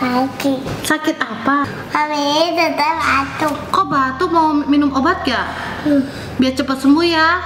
Sakit. Sakit apa? Mami tetap batuk. Kok batuk, mau minum obat ya? Biar cepat sembuh ya.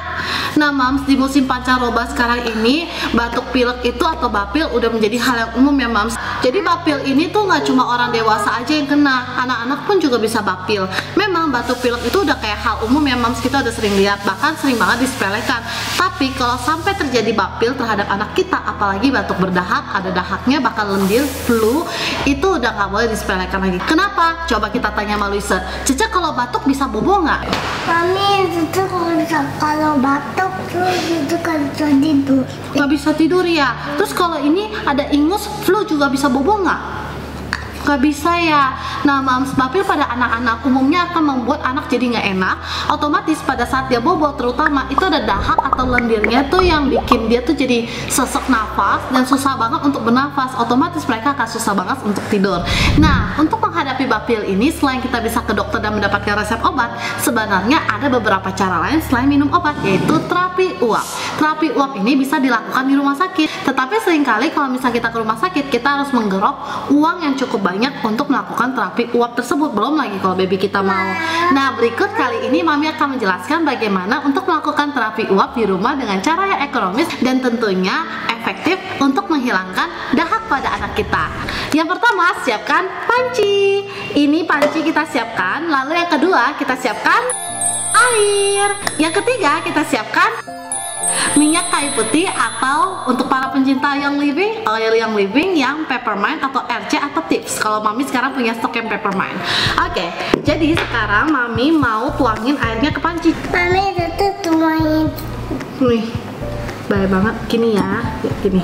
Nah Mams, di musim pancaroba sekarang ini batuk pilek itu atau bapil udah menjadi hal yang umum ya Mams. Jadi bapil ini tuh nggak cuma orang dewasa aja yang kena, anak-anak pun juga bisa bapil. Memang batuk pilek itu udah kayak hal umum ya Mams, kita udah sering lihat, bahkan sering banget disepelekan. Tapi kalau sampai terjadi bapil terhadap anak kita, apalagi batuk berdahak, ada dahaknya, bahkan lendir, flu, itu udah nggak boleh disepelekan lagi. Kenapa? Coba kita tanya sama Luisa. Cece kalau batuk bisa bobo nggak? Mami itu kalau batuk terus itu kan bisa tidur. Nggak bisa tidur ya. Terus kalau ini ada ingus, flu juga bisa bobo nggak? Nggak bisa ya. Nah Mams, bapil pada anak-anak umumnya akan membuat anak jadi nggak enak. Otomatis pada saat dia bobo terutama itu ada dahak atau lendirnya tuh yang bikin dia tuh jadi sesek nafas dan susah banget untuk bernafas. Otomatis mereka akan susah banget untuk tidur. Nah untuk menghadapi bapil ini, selain kita bisa ke dokter dan mendapatkan resep obat, sebenarnya ada beberapa cara lain selain minum obat, yaitu terapi uap. Terapi uap ini bisa dilakukan di rumah sakit. Tetapi seringkali kalau misalnya kita ke rumah sakit, kita harus menggerok uang yang cukup banyak untuk melakukan terapi uap tersebut. Belum lagi kalau baby kita mau. Nah berikut kali ini Mami akan menjelaskan bagaimana untuk melakukan terapi uap di rumah dengan cara yang ekonomis dan tentunya efektif untuk menghilangkan dahak pada anak kita. Yang pertama, siapkan panci. Ini panci kita siapkan. Lalu yang kedua, kita siapkan air. Yang ketiga, kita siapkan minyak kayu putih, atau untuk para pencinta Young Living, oil Young Living yang peppermint atau RC atau tips. Kalau Mami sekarang punya stok yang peppermint. Oke, jadi sekarang Mami mau tuangin airnya ke panci. Mami itu tuangin. Nih, baik banget. Gini ya, gini.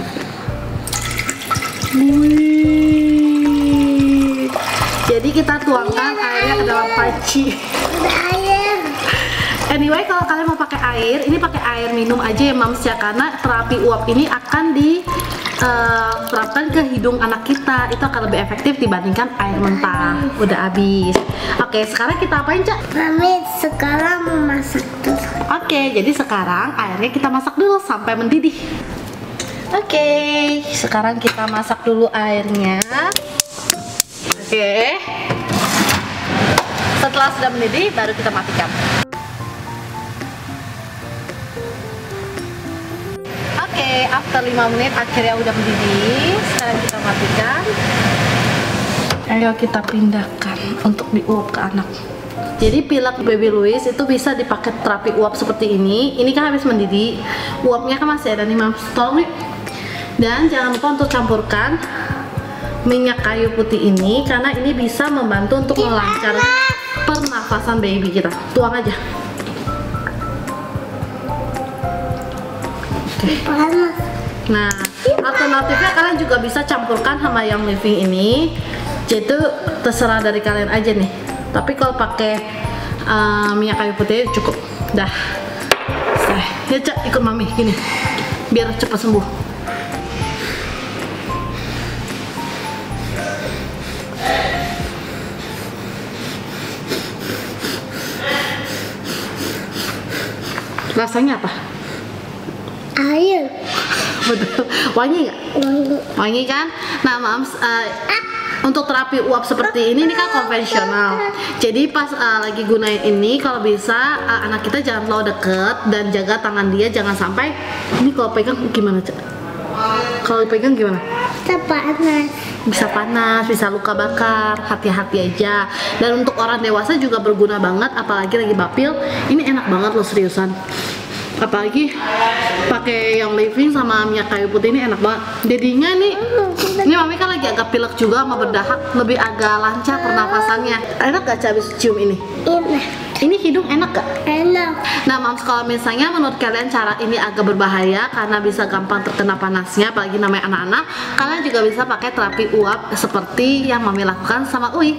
Wih. Jadi kita tuangkan airnya ke dalam panci. Air. Anyway, kalau kalian mau pakai air, ini pakai air minum aja ya Mams ya, karena terapi uap ini akan diterapkan ke hidung anak kita. Itu akan lebih efektif dibandingkan air mentah. Udah habis. Oke, sekarang kita apain, Cak? Mami sekarang mau masak dulu. Oke, jadi sekarang airnya kita masak dulu sampai mendidih. Oke, sekarang kita masak dulu airnya. Oke. Setelah sudah mendidih, baru kita matikan. Oke, after 5 menit akhirnya udah mendidih. Sekarang kita matikan. Ayo kita pindahkan untuk diuap ke anak. Jadi pilek baby Louis itu bisa dipakai terapi uap seperti ini. Ini kan habis mendidih, uapnya kan masih ada nih Mams. Tolong nih. Dan jangan lupa untuk campurkan minyak kayu putih ini, karena ini bisa membantu untuk melancar pernafasan baby kita. Tuang aja. Panas. Nah, alternatifnya kalian juga bisa campurkan sama Young Living ini. Jadi terserah dari kalian aja nih. Tapi kalau pakai minyak kayu putih cukup. Dah. Ya Cak, ikut Mami gini. Biar cepat sembuh. Rasanya apa? Air. Betul. Wangi nggak? Wangi kan? Nah Mams, untuk terapi uap seperti ini kan konvensional. Jadi pas lagi gunain ini, kalau bisa anak kita jangan terlalu deket dan jaga tangan dia, jangan sampai ini kalau pegang gimana Cak? Kalau pegang gimana? Bisa panas. Bisa panas, bisa luka bakar, hati-hati aja. Dan untuk orang dewasa juga berguna banget, apalagi lagi bapil. Ini enak banget loh, seriusan. Apalagi pakai Young Living sama minyak kayu putih ini enak banget. Jadinya nih, ini Mami kan lagi agak pilek juga sama berdahak, lebih agak lancar pernafasannya. Enak gak Cak habis cium ini? Enak. Ini hidung enak gak? Enak. Nah Mams, kalau misalnya menurut kalian cara ini agak berbahaya karena bisa gampang terkena panasnya, apalagi namanya anak-anak, kalian juga bisa pakai terapi uap seperti yang Mami lakukan sama Uy.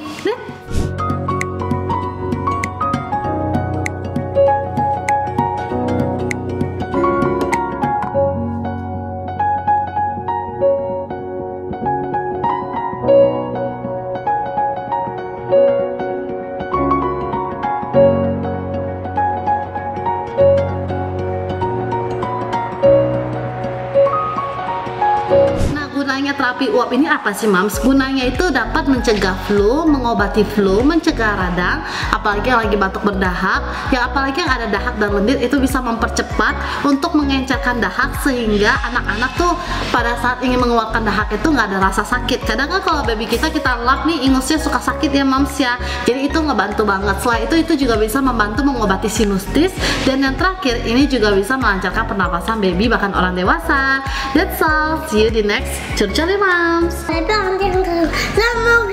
gunanya terapi uap ini apa sih Mams? Gunanya itu dapat mencegah flu, mengobati flu, mencegah radang, apalagi yang lagi batuk berdahak, yang apalagi yang ada dahak dan lendir itu bisa mempercepat untuk mengencerkan dahak sehingga anak-anak tuh pada saat ingin mengeluarkan dahak itu nggak ada rasa sakit. Kadang kan kalau baby kita lap nih ingusnya suka sakit ya Mams ya. Jadi itu ngebantu banget. Selain itu juga bisa membantu mengobati sinusitis, dan yang terakhir ini juga bisa melancarkan pernapasan baby bahkan orang dewasa. That's all. See you di next Curcol Mams. Semoga cepat sembuh.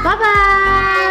Bye bye.